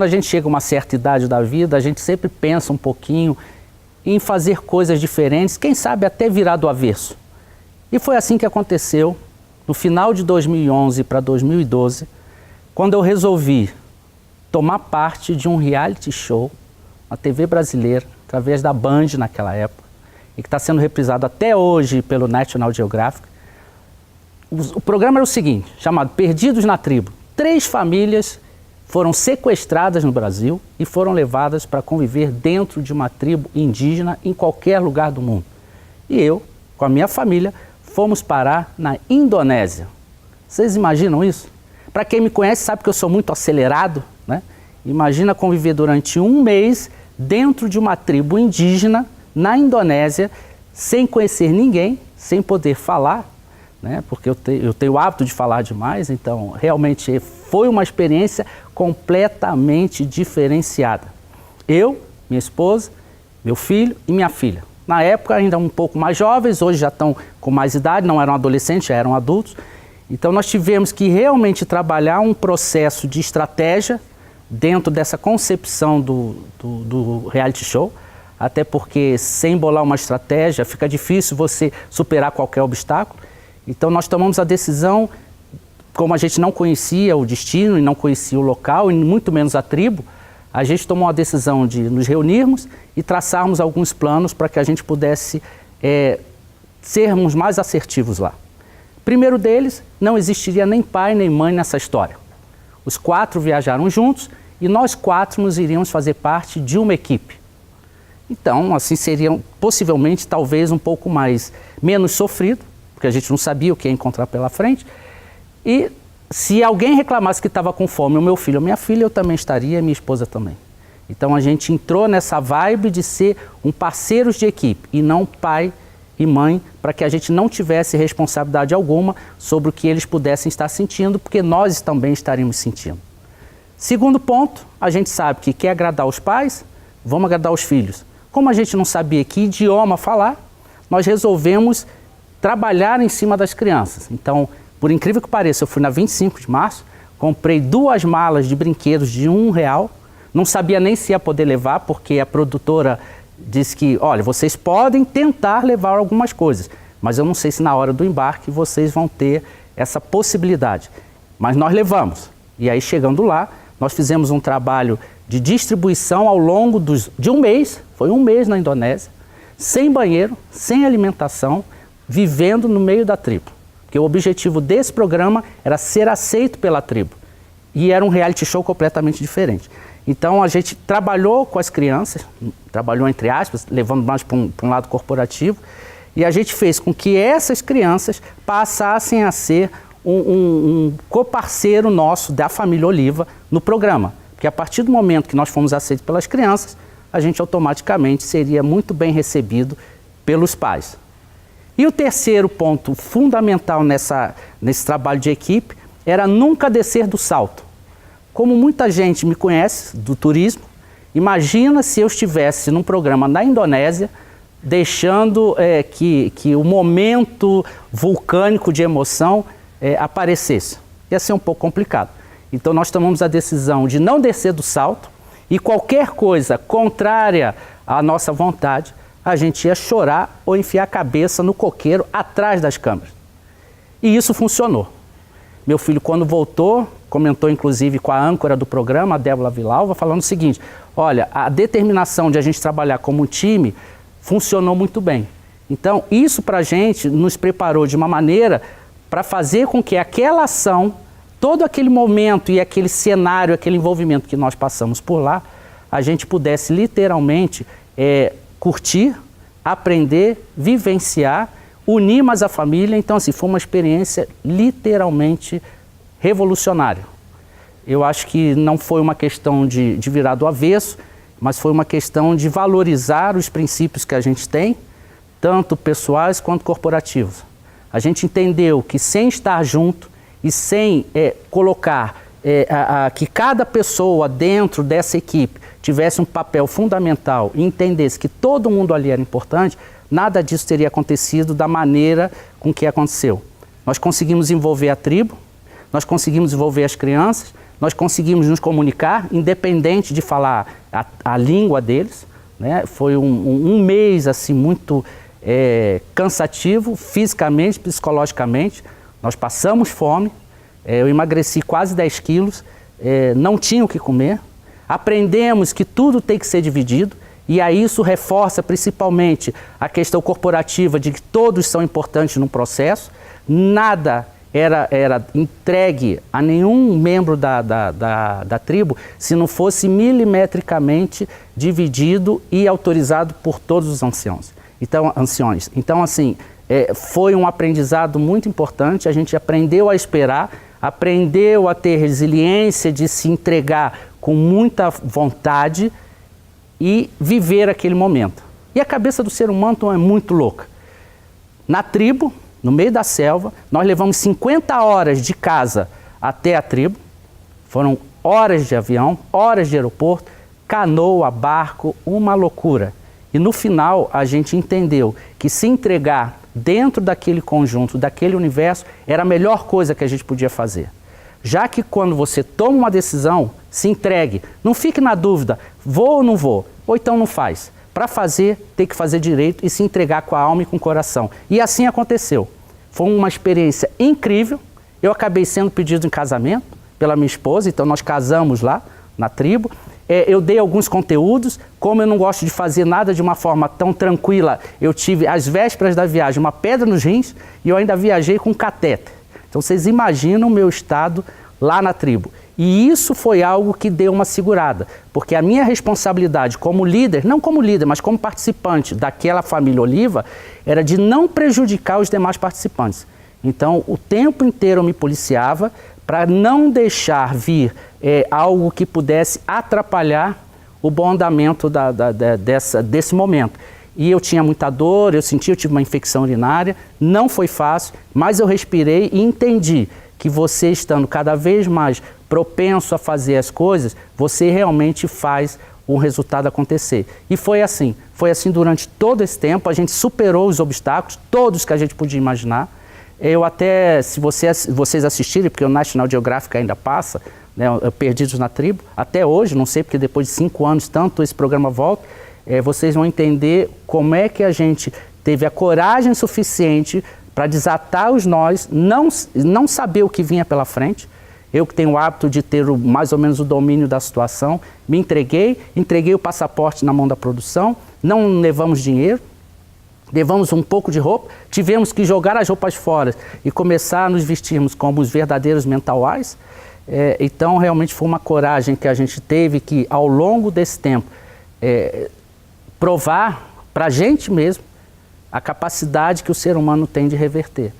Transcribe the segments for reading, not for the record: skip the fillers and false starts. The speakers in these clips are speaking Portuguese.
Quando a gente chega a uma certa idade da vida, a gente sempre pensa um pouquinho em fazer coisas diferentes, quem sabe até virar do avesso. E foi assim que aconteceu no final de 2011 para 2012, quando eu resolvi tomar parte de um reality show na TV brasileira, através da Band naquela época, e que está sendo reprisado até hoje pelo National Geographic. O programa era o seguinte, chamado Perdidos na Tribo. 3 famílias foram sequestradas no Brasil e foram levadas para conviver dentro de uma tribo indígena em qualquer lugar do mundo. E eu, com a minha família, fomos parar na Indonésia. Vocês imaginam isso? Para quem me conhece sabe que eu sou muito acelerado, né? Imagina conviver durante um mês dentro de uma tribo indígena na Indonésia, sem conhecer ninguém, sem poder falar, né? Porque eu tenho o hábito de falar demais, então realmente foi uma experiência completamente diferenciada. Eu, minha esposa, meu filho e minha filha. Na época ainda um pouco mais jovens, hoje já estão com mais idade, não eram adolescentes, já eram adultos. Então nós tivemos que realmente trabalhar um processo de estratégia dentro dessa concepção do reality show, até porque sem bolar uma estratégia fica difícil você superar qualquer obstáculo. Então nós tomamos a decisão, como a gente não conhecia o destino e não conhecia o local e muito menos a tribo, a gente tomou a decisão de nos reunirmos e traçarmos alguns planos para que a gente pudesse sermos mais assertivos lá. Primeiro deles, não existiria nem pai nem mãe nessa história. Os 4 viajaram juntos e nós 4 nos iríamos fazer parte de uma equipe. Então, assim seria possivelmente, talvez, um pouco menos sofrido, porque a gente não sabia o que ia encontrar pela frente. E se alguém reclamasse que estava com fome, o meu filho ou minha filha, eu também estaria, minha esposa também. Então a gente entrou nessa vibe de ser um parceiro de equipe e não pai e mãe, para que a gente não tivesse responsabilidade alguma sobre o que eles pudessem estar sentindo, porque nós também estaríamos sentindo. Segundo ponto, a gente sabe que quer agradar os pais, vamos agradar os filhos. Como a gente não sabia que idioma falar, nós resolvemos trabalhar em cima das crianças. Então, por incrível que pareça, eu fui na 25 de março, comprei 2 malas de brinquedos de R$1, não sabia nem se ia poder levar, porque a produtora disse que, olha, vocês podem tentar levar algumas coisas, mas eu não sei se na hora do embarque vocês vão ter essa possibilidade. Mas nós levamos. E aí, chegando lá, nós fizemos um trabalho de distribuição ao longo de um mês, foi um mês na Indonésia, sem banheiro, sem alimentação, vivendo no meio da tribo. Porque o objetivo desse programa era ser aceito pela tribo. E era um reality show completamente diferente. Então a gente trabalhou com as crianças, trabalhou entre aspas, levando mais para um lado corporativo, e a gente fez com que essas crianças passassem a ser um coparceiro nosso da família Oliva no programa. Porque a partir do momento que nós fomos aceitos pelas crianças, a gente automaticamente seria muito bem recebido pelos pais. E o terceiro ponto fundamental nesse trabalho de equipe era nunca descer do salto. Como muita gente me conhece do turismo, imagina se eu estivesse num programa na Indonésia, deixando que o momento vulcânico de emoção aparecesse. Ia ser um pouco complicado. Então nós tomamos a decisão de não descer do salto e qualquer coisa contrária à nossa vontade, a gente ia chorar ou enfiar a cabeça no coqueiro atrás das câmeras. E isso funcionou. Meu filho, quando voltou, comentou inclusive com a âncora do programa, a Débora Villalva, falando o seguinte, olha, a determinação de a gente trabalhar como time funcionou muito bem. Então, isso para a gente nos preparou de uma maneira para fazer com que aquela ação, todo aquele momento e aquele cenário, aquele envolvimento que nós passamos por lá, a gente pudesse literalmente curtir, aprender, vivenciar, unir mais a família. Então, assim, foi uma experiência literalmente revolucionária. Eu acho que não foi uma questão de virar do avesso, mas foi uma questão de valorizar os princípios que a gente tem, tanto pessoais quanto corporativos. A gente entendeu que sem estar junto e sem colocar que cada pessoa dentro dessa equipe tivesse um papel fundamental e entendesse que todo mundo ali era importante, nada disso teria acontecido da maneira com que aconteceu. Nós conseguimos envolver a tribo, nós conseguimos envolver as crianças, nós conseguimos nos comunicar, independente de falar a língua deles, né? Foi um mês assim, muito cansativo, fisicamente, psicologicamente. Nós passamos fome, eu emagreci quase 10 quilos, não tinha o que comer. Aprendemos que tudo tem que ser dividido, e aí isso reforça principalmente a questão corporativa de que todos são importantes no processo. Nada era entregue a nenhum membro da tribo se não fosse milimetricamente dividido e autorizado por todos os anciões. Então, assim, foi um aprendizado muito importante. A gente aprendeu a esperar, aprendeu a ter resiliência de se entregar com muita vontade e viver aquele momento. E a cabeça do ser humano é muito louca. Na tribo, no meio da selva, nós levamos 50 horas de casa até a tribo. Foram horas de avião, horas de aeroporto, canoa, barco, uma loucura. E no final a gente entendeu que se entregar dentro daquele conjunto, daquele universo, era a melhor coisa que a gente podia fazer. Já que quando você toma uma decisão, se entregue. Não fique na dúvida, vou ou não vou, ou então não faz. Para fazer, tem que fazer direito e se entregar com a alma e com o coração. E assim aconteceu. Foi uma experiência incrível. Eu acabei sendo pedido em casamento pela minha esposa, então nós casamos lá na tribo. Eu dei alguns conteúdos, como eu não gosto de fazer nada de uma forma tão tranquila, eu tive, às vésperas da viagem, uma pedra nos rins e eu ainda viajei com catéter. Então vocês imaginam o meu estado lá na tribo. E isso foi algo que deu uma segurada, porque a minha responsabilidade como líder, não como líder, mas como participante daquela família Oliva, era de não prejudicar os demais participantes. Então, o tempo inteiro eu me policiava para não deixar vir algo que pudesse atrapalhar o bom andamento desse momento. E eu tinha muita dor, eu tive uma infecção urinária, não foi fácil, mas eu respirei e entendi que você estando cada vez mais propenso a fazer as coisas, você realmente faz o resultado acontecer. E foi assim durante todo esse tempo, a gente superou os obstáculos, todos que a gente podia imaginar. Eu até, se vocês assistirem, porque o National Geographic ainda passa, né, Perdidos na Tribo, até hoje, não sei porque depois de 5 anos tanto esse programa volta, vocês vão entender como é que a gente teve a coragem suficiente para desatar os nós, não saber o que vinha pela frente. Eu que tenho o hábito de ter mais ou menos o domínio da situação, me entreguei o passaporte na mão da produção, não levamos dinheiro, levamos um pouco de roupa, tivemos que jogar as roupas fora e começar a nos vestirmos como os verdadeiros mentauais. Então realmente foi uma coragem que a gente teve que, ao longo desse tempo, provar para a gente mesmo a capacidade que o ser humano tem de reverter.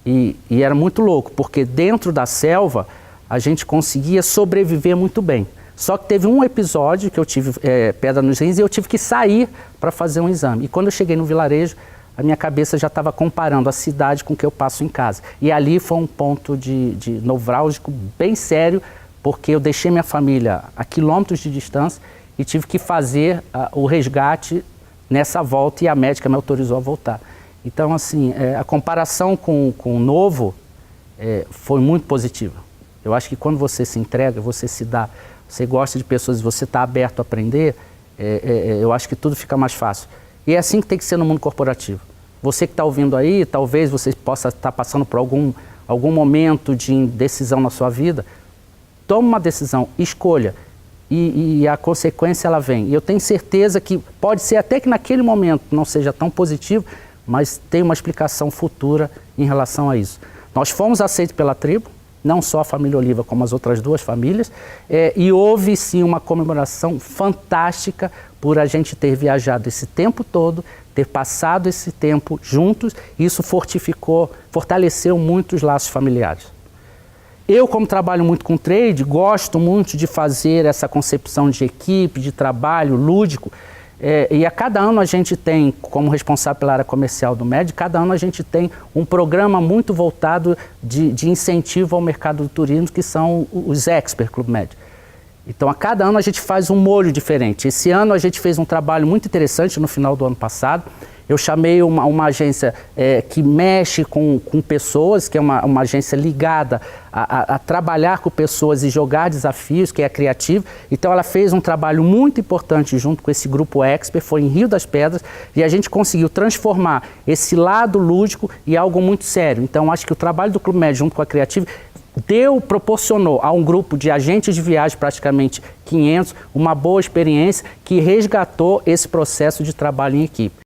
E era muito louco, porque dentro da selva a gente conseguia sobreviver muito bem. Só que teve um episódio que eu tive pedra nos rins e eu tive que sair para fazer um exame. E quando eu cheguei no vilarejo, a minha cabeça já estava comparando a cidade com o que eu passo em casa. E ali foi um ponto de nevrálgico bem sério, porque eu deixei minha família a quilômetros de distância e tive que fazer o resgate nessa volta e a médica me autorizou a voltar. Então, assim, a comparação com o novo foi muito positiva. Eu acho que quando você se entrega, você se dá, você gosta de pessoas e você está aberto a aprender, eu acho que tudo fica mais fácil. E é assim que tem que ser no mundo corporativo. Você que está ouvindo aí, talvez você possa estar passando por algum momento de decisão na sua vida, tome uma decisão, escolha. E a consequência ela vem. E eu tenho certeza que pode ser até que naquele momento não seja tão positivo, mas tem uma explicação futura em relação a isso. Nós fomos aceitos pela tribo, não só a família Oliva, como as outras 2 famílias, e houve sim uma comemoração fantástica por a gente ter viajado esse tempo todo, ter passado esse tempo juntos, e isso fortaleceu muito os laços familiares. Eu, como trabalho muito com trade, gosto muito de fazer essa concepção de equipe, de trabalho lúdico, e a cada ano a gente tem, como responsável pela área comercial do MED, cada ano a gente tem um programa muito voltado de incentivo ao mercado do turismo, que são os Expert Club Med. Então, a cada ano a gente faz um molho diferente. Esse ano a gente fez um trabalho muito interessante no final do ano passado, Eu chamei uma agência que mexe com pessoas, que é uma agência ligada a trabalhar com pessoas e jogar desafios, que é a Criative. Então ela fez um trabalho muito importante junto com esse grupo Expert, foi em Rio das Pedras, e a gente conseguiu transformar esse lado lúdico em algo muito sério. Então acho que o trabalho do Clube Med junto com a Criative proporcionou a um grupo de agentes de viagem, praticamente 500, uma boa experiência que resgatou esse processo de trabalho em equipe.